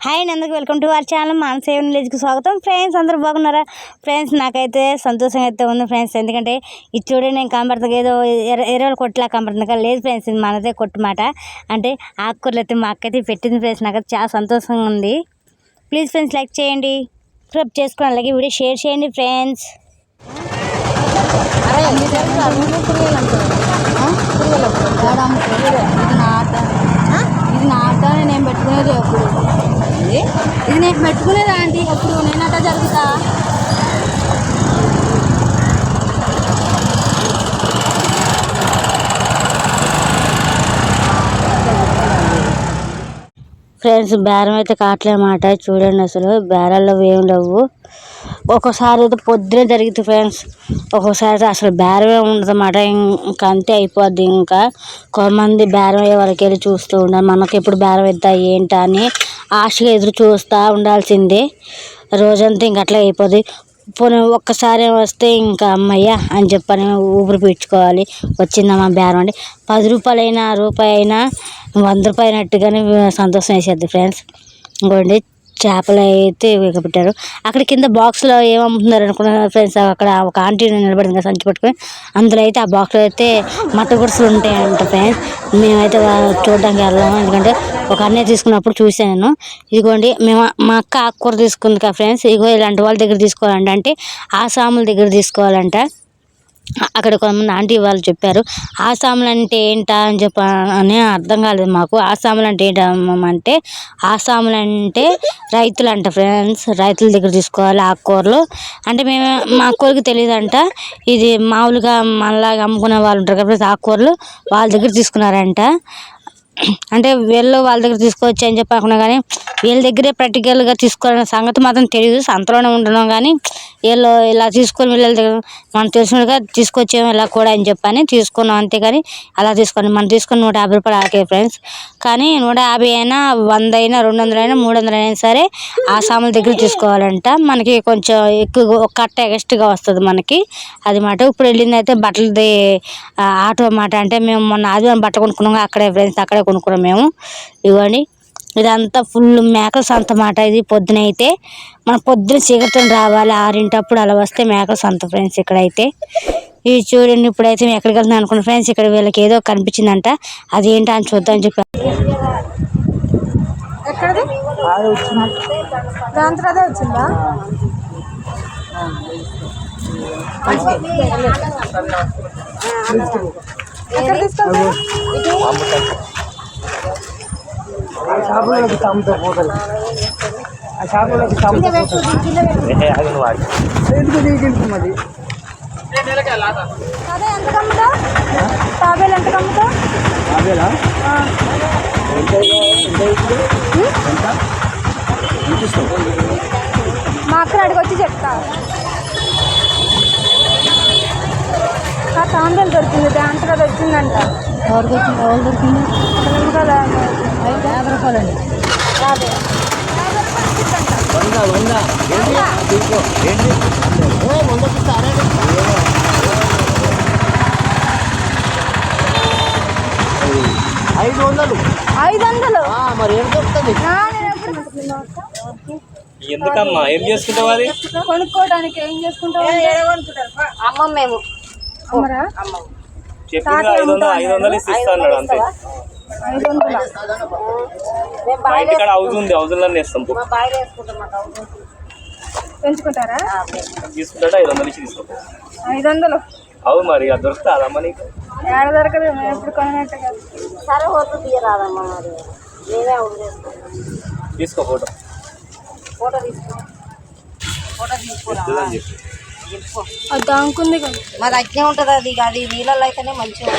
Hi నందుకు welcome to our channel Manasa విలేజ్కి స్వాగతం. ఫ్రెండ్స్ అందరూ బాగున్నారా? ఫ్రెండ్స్ నాకైతే సంతోషంగా అయితే ఉంది ఫ్రెండ్స్. ఎందుకంటే ఇది చూడండి, నేను కనబడుతుంది ఏదో ఎరవల కొట్టులా కనబడుతుంది కదా, లేదు ఫ్రెండ్స్, ఇది మనదే కొట్టు మాట. అంటే ఆకుకూరలు అయితే మా అక్కయితే పెట్టింది ఫ్రెండ్స్. నాకైతే చాలా సంతోషంగా ఉంది. ప్లీజ్ ఫ్రెండ్స్ లైక్ చేయండి, సబ్స్క్రైబ్ చేసుకోండి, అలాగే వీడియో షేర్ చేయండి ఫ్రెండ్స్. ఇది నా ఆట, నేను పెట్టుకునేది ఎప్పుడు ఇది నేను పెట్టుకునేదా ఆంటీ ఎప్పుడు నేను అట్లా జరుగుతా. ఫ్రెండ్స్ బేరం అయితే కావట్లేమాట. చూడండి, అసలు బేరాల్లో ఏం లేవు. ఒక్కోసారి అయితే పొద్దునే జరుగుతుంది ఫ్రెండ్స్, ఒక్కోసారి అయితే అసలు బేరమే ఉండదు అన్నమాట. ఇంకా అంతే అయిపోద్ది. ఇంకా కొంతమంది బేరం అయ్యే వాళ్ళకి వెళ్ళి చూస్తూ ఉండాలి. మనకి ఎప్పుడు బేరం అవుతా ఏంటా అని ఆశగా ఎదురు చూస్తూ ఉండాల్సిందే. రోజంతా ఇంక అట్లా అయిపోద్ది. పోనీ ఒక్కసారి వస్తే ఇంకా అమ్మయ్య అని చెప్పని ఊపిరి పీల్చుకోవాలి. వచ్చిందమ్మా బేరం అండి. 10 రూపాయలైనా రూపాయి అయినా 100 రూపాయలు అయినట్టుగానే సంతోషం వేసేద్ది ఫ్రెండ్స్. ఇంకోండి చేపలు అయితే పెట్టారు. అక్కడ కింద బాక్స్లో ఏమమ్ముతున్నారు అనుకున్నారు ఫ్రెండ్స్. అక్కడ ఒక ఆంటీ నిలబడింది కదా సంచి పట్టుకొని. అందులో అయితే ఆ బాక్స్లో అయితే మట్ట గుడుసులు ఉంటాయంట ఫ్రెండ్స్. మేమైతే చూడడానికి వెళ్ళాము, ఎందుకంటే ఒక అన్నయ్య తీసుకున్నప్పుడు చూసాను నేను. ఇదిగోండి, మా అక్క ఆకుకూర తీసుకుంది కదా ఫ్రెండ్స్. ఇగో ఇలాంటి వాళ్ళ దగ్గర తీసుకోవాలంట, అంటే ఆసాముల దగ్గర తీసుకోవాలంట. అక్కడ కొంతమంది ఆంటీ వాళ్ళు చెప్పారు. ఆసాములు అంటే ఏంటా అని అని అర్థం కాలేదు మాకు. ఆసాములు అంటే ఏంటంటే, ఆసాములు అంటే రైతులు అంట ఫ్రెండ్స్. రైతుల దగ్గర తీసుకోవాలి ఆకుకూరలు. అంటే మా అక్కూరికి తెలియదంట. ఇది మామూలుగా మనలాగా అమ్ముకునే వాళ్ళు ఉంటారు కదా ఆకుకూరలు, వాళ్ళ దగ్గర తీసుకున్నారంట. అంటే వీళ్ళు వాళ్ళ దగ్గర తీసుకోవచ్చు అని చెప్పి అనుకున్నా, కానీ వీళ్ళ దగ్గరే ప్రాక్టికల్గా తీసుకోవాలనే సంగతి మాత్రం తెలియదు. సంతలోనే ఉంటున్నాం కానీ వీళ్ళు ఇలా తీసుకొని వీళ్ళ దగ్గర మనం తెలిసినట్టుగా తీసుకొచ్చేమో ఇలా కూడా అని చెప్పని తీసుకున్నాం. అంతేగాని అలా తీసుకొని మనం తీసుకుని 150 రూపాయలు ఆకే ఫ్రెండ్స్. కానీ 150 అయినా 100 అయినా 200 అయినా 300 అయినా సరే ఆ సాముల దగ్గర తీసుకోవాలంట. మనకి కొంచెం ఎక్కువ ఒక కట్ట ఎక్స్ట్రాగా వస్తుంది మనకి, అది మాట. ఇప్పుడు వెళ్ళింది అయితే బట్టలది ఆటో మాట. అంటే మేము మొన్న ఆదివారం బట్ట కొనుక్కున్నాం అక్కడే ఫ్రెండ్స్, అక్కడే కొనుక్కున్నాం మేము. ఇవ్వండి, ఇదంతా ఫుల్ మేకల సంత మాట. ఇది పొద్దున అయితే మనం పొద్దున చీకటితో రావాలి, 6 అలా వస్తే మేకల సంత ఫ్రెండ్స్ ఇక్కడైతే. ఇది చూడండి, ఇప్పుడైతే మేము ఎక్కడికి వెళ్తున్నాం అనుకున్నాం ఫ్రెండ్స్. ఇక్కడ వీళ్ళకి ఏదో కనిపించిందంట, అదేంటో అని చూద్దామని చెప్పి. వచ్చిందా షాపులకి తమ్ముతో పోతాయి. ఆ షాపులకి తమ్ముతో ఎందుకు దిగుతుంది. అదే ఎంత కమ్ముతా, తాబేలు ఎంత కమ్ముతా? తాబేలా మా అక్కని అడిగి వచ్చి చెప్తా. తాంబేలు దొరికింది, దాంట్లో వచ్చిందంట. ఎవరికి వచ్చింది? ఎవరు దొరికింది? 50 రూపాయలండి. అదే 500 మరి ఏం దొరుకుతుంది? ఎందుకమ్మా ఏం చేసుకుంటావు? అది కొనుక్కోవడానికి ఏం చేసుకుంటావు? అమ్మం మేము అమ్మరా? చెప్పి 500 ఇస్తాను అంతే. 500 మా ఇంటికాడ హౌస్ ఉంది, హౌజుల్లో వేస్తాం. పెంచుకుంటారా? తీసుకుంటా 500 ఇచ్చి తీసుకుంటాం. 500 అవును, మరి అది దొరుకుతా అదమ్మా నీకు? ఏడ దొరకదు, మేము ఎప్పుడు కొనట్టు కదా. సరే వద్దు తీయరాదమ్మా, మరి మేమే తీసుకో ఫోటో. అది దాంకుంది కదా, మాది అట్నే ఉంటుంది. అది నీళ్ళల్లో అయితేనే మంచిగా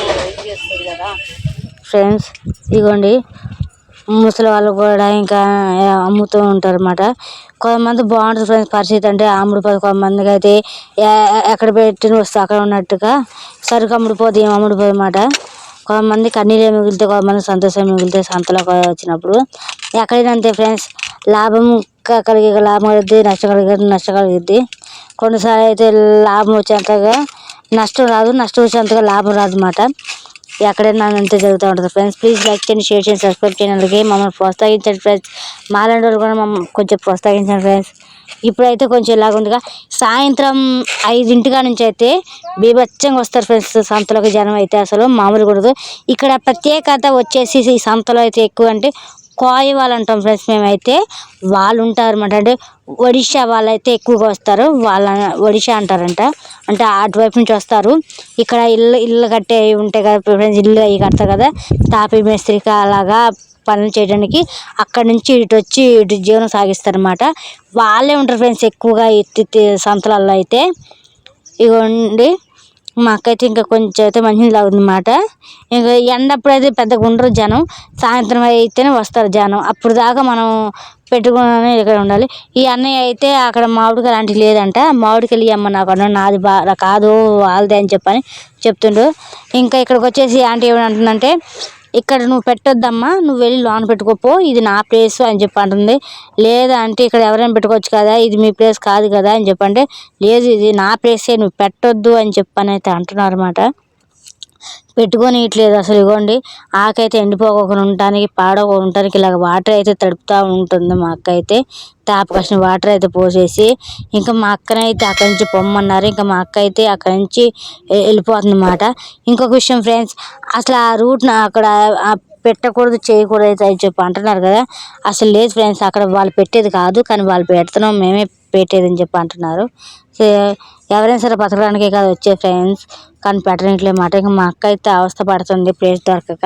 చేస్తుంది కదా ఫ్రెండ్స్. ఇదిగోండి, ముసలి వాళ్ళు కూడా ఇంకా అమ్ముతూ ఉంటారు అన్నమాట. కొంతమంది బాగుంటుంది ఫ్రెండ్స్ పరిస్థితి. అంటే అమ్ముడిపోదు, కొంతమందికి అయితే ఎక్కడ పెట్టిన వస్తే అక్కడ ఉన్నట్టుగా సరుకు అమ్ముడిపోదు, ఏం అమ్ముడిపోదు అన్నమాట. కొంతమంది కన్నీళ్ళే మిగిలితే, కొంతమంది సంతోషం మిగిలితే సంతలో వచ్చినప్పుడు. ఎక్కడైనా అంతే ఫ్రెండ్స్, లాభం కలిగే లాభం కలుగుద్ది, నష్టం కలుగుద్ది. కొన్నిసార్లు అయితే లాభం వచ్చేంతగా నష్టం రాదు, నష్టం వచ్చేంతగా లాభం రాదు అన్నమాట. ఎక్కడైనా అంతే జరుగుతూ ఉంటుంది ఫ్రెండ్స్. ప్లీజ్ లైక్ చేయండి, షేర్ చేయండి, సబ్స్క్రైబ్ చేయండి. అలాగే మమ్మల్ని ప్రోత్సహించండి ఫ్రెండ్స్. మాలాంటి వాళ్ళు కూడా మమ్మల్ని కొంచెం ప్రోత్సహించండి ఫ్రెండ్స్. ఇప్పుడైతే కొంచెం ఇలాగుందిగా, సాయంత్రం 5 నుంచి అయితే బీభత్సంగా వస్తారు ఫ్రెండ్స్ సంతలోకి జనం అయితే అసలు మామూలు కూడదు. ఇక్కడ ప్రత్యేకత వచ్చేసి ఈ సంతలో అయితే ఎక్కువ అంటే కోయ వాళ్ళు అంటాం ఫ్రెండ్స్ మేమైతే. వాళ్ళు ఉంటారు అన్నమాట. అంటే ఒడిషా వాళ్ళైతే ఎక్కువగా వస్తారు. వాళ్ళ ఒడిషా అంటారంట. అంటే అటువైపు నుంచి వస్తారు. ఇక్కడ ఇల్లు కట్టే ఉంటాయి కదా ఫ్రెండ్స్, ఇల్లు అవి కడతారు కదా, తాపీ మేస్త్రికి అలాగా పనులు చేయడానికి అక్కడ నుంచి ఇటు వచ్చి ఇటు జీవనం సాగిస్తారు అన్నమాట. వాళ్ళే ఉంటారు ఫ్రెండ్స్ ఎక్కువగా సంతలలో అయితే. ఇగోండి మా అక్క అయితే ఇంకా కొంచెం అయితే మంచిగా తాగుతుందన్నమాట. ఇంకా ఎండప్పుడు అయితే పెద్దగా ఉండరు జనం, సాయంత్రం అయితేనే వస్తారు జనం. అప్పుడు దాకా మనం పెట్టుకుని ఇక్కడ ఉండాలి. ఈ అన్నయ్య అయితే అక్కడ మామిడికాయలు లాంటివి లేదంట, మామిడికాయలు ఇవ్వమ్మ నాకు అన్న, నాది కాదు వాళ్ళదే అని చెప్పని చెప్తుండు. ఇంకా ఇక్కడికి వచ్చేసి ఆంటీ ఏమంటుందంటే, ఇక్కడ నువ్వు పెట్టొద్దమ్మా, నువ్వు వెళ్ళి లోన్ పెట్టుకోపో, ఇది నా ప్లేస్ అని చెప్పి అంటుంది. లేదా అంటే ఇక్కడ ఎవరైనా పెట్టుకోవచ్చు కదా, ఇది మీ ప్లేస్ కాదు కదా అని చెప్పంటే, లేదు ఇది నా ప్లేసే, నువ్వు పెట్టొద్దు అని చెప్పని అయితే అంటున్నారు అన్నమాట. పెట్టుకొని ఇట్లేదు అసలు. ఇవ్వండి ఆకైతే ఎండిపోకుండా ఉండటానికి, పాడవకుండా ఉండటానికి ఇలాగ వాటర్ అయితే తడుపుతూ ఉంటుంది మా అక్క అయితే. ట్యాప్ కసిన వాటర్ అయితే పోసేసి ఇంకా మా అక్కనైతే అక్కడి నుంచి పొమ్మన్నారు. ఇంకా మా అక్క అయితే అక్కడి నుంచి వెళ్ళిపోతుంది అన్నమాట. ఇంకొక విషయం ఫ్రెండ్స్, అసలు ఆ రూట్ను అక్కడ పెట్టకూడదు, చేయకూడదు అయితే అని చెప్పి అంటున్నారు కదా, అసలు లేదు ఫ్రెండ్స్. అక్కడ వాళ్ళు పెట్టేది కాదు, కానీ వాళ్ళు పెడుతున్నాం, మేమే పెట్టేది అని చెప్పి అంటున్నారు. ఎవరైనా సరే బతకడానికే కాదు వచ్చే ఫ్రెండ్స్, కానీ పెట్టడానికి మాట. ఇంకా మా అక్క అయితే అవస్థ పడుతుంది ప్లేస్ దొరకక.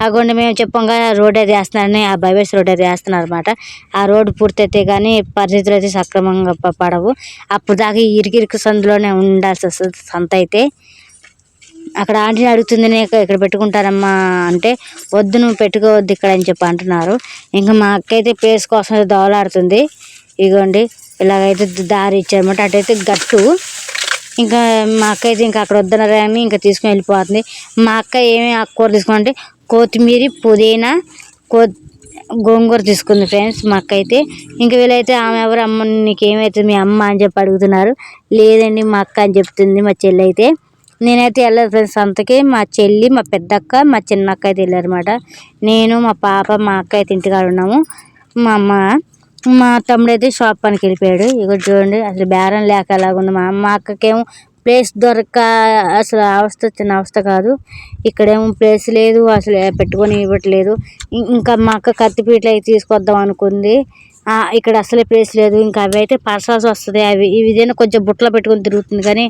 అగోండి మేము చెప్పంగా రోడ్ అయితే వేస్తున్నారని, ఆ బైవేస్ రోడ్ అయితే వేస్తున్నారు అనమాట. ఆ రోడ్డు పూర్తయితే కానీ పరిస్థితులు అయితే సక్రమంగా పడవు. అప్పుడు దాకా ఇరికి సందులోనే ఉండాల్సి వస్తుంది సంత అయితే. అక్కడ ఆంటీని అడుగుతుంది, నేను ఇక్కడ పెట్టుకుంటారమ్మా అంటే, వద్దు నువ్వు పెట్టుకోవద్దు ఇక్కడ అని చెప్పి అంటున్నారు. ఇంకా మా అక్క అయితే ప్లేస్ కోసం దోలాడుతుంది. ఇగోండి ఇలాగైతే దారి ఇచ్చారన్నమాట. అటైతే గట్టు. ఇంకా మా అక్క అయితే ఇంకా అక్కడ వద్దన్నారని ఇంకా తీసుకుని వెళ్ళిపోతుంది. మా అక్క ఏమేమి ఆకుకూర తీసుకుంటే కొత్తిమీర, పుదీనా, గోంగూర తీసుకుంది ఫ్రెండ్స్ మా అక్క అయితే. ఇంకా వీళ్ళైతే ఆమె ఎవరు అమ్మ, నీకేమవుతుంది మీ అమ్మ అని చెప్పి అడుగుతున్నారు. లేదండి మా అక్క అని చెప్తుంది మా చెల్లి అయితే. నేనైతే వెళ్ళలేదు ఫ్రెండ్స్ అంతకి. మా చెల్లి, మా పెద్దక్క, మా చిన్నక్క అయితే వెళ్ళారన్నమాట. నేను, మా పాప, మా అక్క అయితే ఇంటికాడ ఉన్నాము. మా అమ్మ, మా తమ్ముడు అయితే షాప్ పనికి వెళ్ళిపోయాడు. ఇక చూడండి అసలు బేరం లేక అలాగుంది. మా అక్కకేమో ప్లేస్ దొరక అసలు అవస్థ వచ్చిన అవస్థ కాదు. ఇక్కడేమో ప్లేస్ లేదు, అసలు పెట్టుకొని ఇవ్వట్లేదు. ఇంకా మా అక్క కత్తిపీటలు అయితే తీసుకొద్దాం అనుకుంది. ఇక్కడ అసలే ప్లేస్ లేదు. ఇంకా అవి అయితే పరసాల్సి వస్తుంది. అవి ఇదేనా కొంచెం బుట్టలో పెట్టుకొని తిరుగుతుంది, కానీ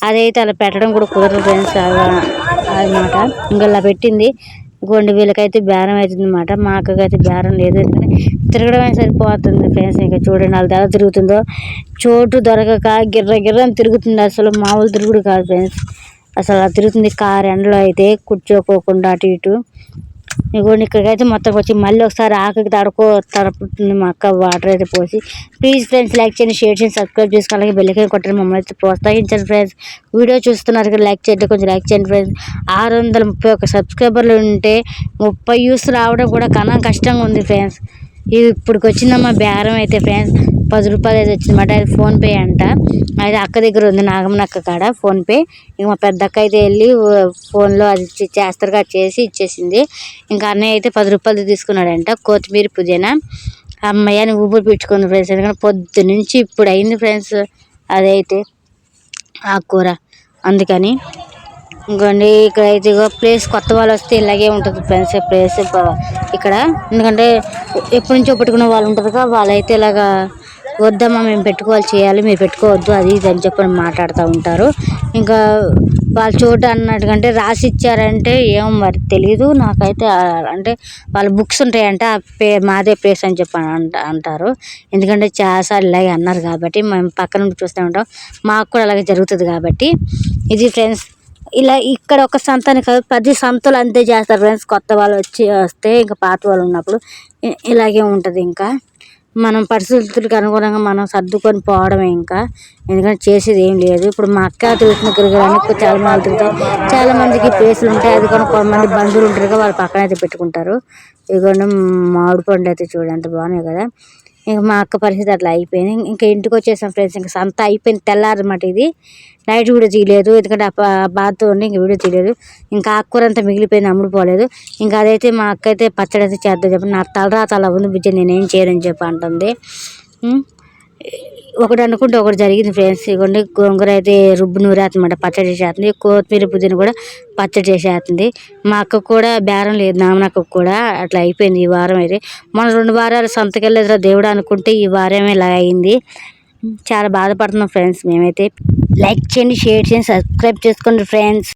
అదైతే అలా పెట్టడం కూడా కుదరదు ఫ్రెండ్స్ అన్నమాట. ఇంకా అలా పెట్టింది. ఇంకోండి వీళ్ళకైతే బేరం అవుతుంది అన్నమాట. మా అక్కకైతే బేరం లేదు, ఎందుకంటే తిరగడమే సరిపోతుంది ఫ్రెండ్స్. ఇంకా చూడండి వాళ్ళ ఎలా తిరుగుతుందో, చోటు దొరకక గిర్రని తిరుగుతుంది. అసలు మామూలు తిరుగుడు కాదు ఫ్రెండ్స్, అసలు అలా తిరుగుతుంది. కారు ఎండలో అయితే కూర్చోకోకుండా అటు ఇటు. ఇగోండి ఇక్కడికైతే మొత్తం వచ్చి మళ్ళీ ఒకసారి ఆకలికి తడుపుతుంది మా అక్క వాటర్ అయితే పోసి. ప్లీజ్ ఫ్రెండ్స్ లైక్ చేయండి, షేర్ చేయండి, సబ్స్క్రైబ్ చేసుకోవాలి, అలాగే బెల్లికై కొట్టండి. మమ్మల్ని అయితే ప్రోత్సహించండి ఫ్రెండ్స్. వీడియో చూస్తున్నారు కదా, లైక్ చేయండి, కొంచెం లైక్ చేయండి ఫ్రెండ్స్. 631 సబ్స్క్రైబర్లు ఉంటే 30 వ్యూస్ రావడం కూడా కన్నా కష్టంగా ఉంది ఫ్రెండ్స్. ఇది ఇప్పటికి వచ్చిందమ్మా బేరం అయితే ఫ్రెండ్స్. 10 రూపాయలు అయితే వచ్చిందన్నమాట. అది ఫోన్పే అంట. అది అక్క దగ్గర ఉంది, నాగమనక్క కాడ ఫోన్పే. ఇంక మా పెద్ద అక్క అయితే వెళ్ళి ఫోన్లో అది చేస్తారుగా చేసి ఇచ్చేసింది. ఇంకా అన్నయ్య అయితే 10 రూపాయలు తీసుకున్నాడంట. కొత్తిమీర, పుదీనా. అమ్మయ్య అని ఊపిరి పీల్చుకుంది ఫ్రెండ్స్, ఎందుకంటే పొద్దు నుంచి ఇప్పుడు అయింది ఫ్రెండ్స్ అదైతే ఆకుకూర. అందుకని ఇంకోండి ఇక్కడైతే ప్లేస్ కొత్త వాళ్ళు వస్తే ఇలాగే ఉంటుంది ఫ్రెండ్స్ ప్లేస్ ఇక్కడ. ఎందుకంటే ఎప్పటి నుంచో పెట్టుకునే వాళ్ళు ఉంటారుగా, వాళ్ళైతే ఇలాగా వద్దమ్మా మేము పెట్టుకోవాలి, చేయాలి, మీరు పెట్టుకోవద్దు అది ఇది అని చెప్పని మాట్లాడుతూ ఉంటారు. ఇంకా వాళ్ళ చోటు అన్నట్టుకంటే రాసి ఇచ్చారంటే ఏమో మరి తెలీదు నాకైతే. అంటే వాళ్ళ బుక్స్ ఉంటాయంట, మాదే ప్లేస్ అని చెప్పి అంటారు. ఎందుకంటే చాలాసార్లు ఇలాగే అన్నారు కాబట్టి మేము పక్క నుండి చూస్తూ ఉంటాం, మాకు కూడా అలాగే జరుగుతుంది కాబట్టి. ఇది ఫ్రెండ్స్ ఇలా ఇక్కడ ఒక సంతని కాదు, 10 సంతలు అంతే చేస్తారు ఫ్రెండ్స్. కొత్త వాళ్ళు వస్తే ఇంకా పాత వాళ్ళు ఉన్నప్పుడు ఇలాగే ఉంటుంది. ఇంకా మనం పరిస్థితులకు అనుగుణంగా మనం సర్దుకొని పోవడమే ఇంకా, ఎందుకంటే చేసేది ఏం లేదు. ఇప్పుడు మా అక్క తిరుగుడానికి చాలా మంది తిరుగుతారు, చాలా మందికి ప్లేసులు ఉంటాయి. అది కూడా కొంతమంది బంధువులు ఉంటారు, వాళ్ళు పక్కన అయితే పెట్టుకుంటారు. ఇదిగోండి మామిడి పండు అయితే చూడండి ఎంత బాగున్నాయి కదా. ఇంకా మా అక్క పరిస్థితి అట్లా అయిపోయింది. ఇంకా ఇంటికి వచ్చేసాం ఫ్రెండ్స్. ఇంకా సంత అయిపోయింది, తెల్లారన్నమాట. ఇది నైట్ వీడియో తీయలేదు, ఎందుకంటే ఆ బాధతో ఉండి ఇంక వీడియో తీయలేదు. ఇంకా ఆకుకూర అంతా మిగిలిపోయింది, అమ్ముడుపోలేదు. ఇంకా అదైతే మా అక్క అయితే పచ్చడి అయితే చేద్దాం చెప్పి, నా తలరాత అలా ఉంది బిడ్డ, నేనేం చేయనని చెప్పి అంటుంది. ఒకటి అనుకుంటే ఒకటి జరిగింది ఫ్రెండ్స్. ఇవ్వండి గోంగూర అయితే రుబ్బు నూరేస్తుందన్నమాట, పచ్చడి చేసేస్తుంది. కొత్తిమీర పుదీనా కూడా పచ్చడి చేసేస్తుంది. మా అక్కకు కూడా బేరం లేదు, నామనక్కకు కూడా. అట్లా అయిపోయింది ఈ వారం అయితే. మన 2 వారాలు సంతకెళ్ళేదిరా దేవుడు అనుకుంటే ఈ వారం ఇలా అయింది. చాలా బాధపడుతున్నాం ఫ్రెండ్స్ మేమైతే. లైక్ చేయండి, షేర్ చేయండి, సబ్స్క్రైబ్ చేసుకోండి ఫ్రెండ్స్.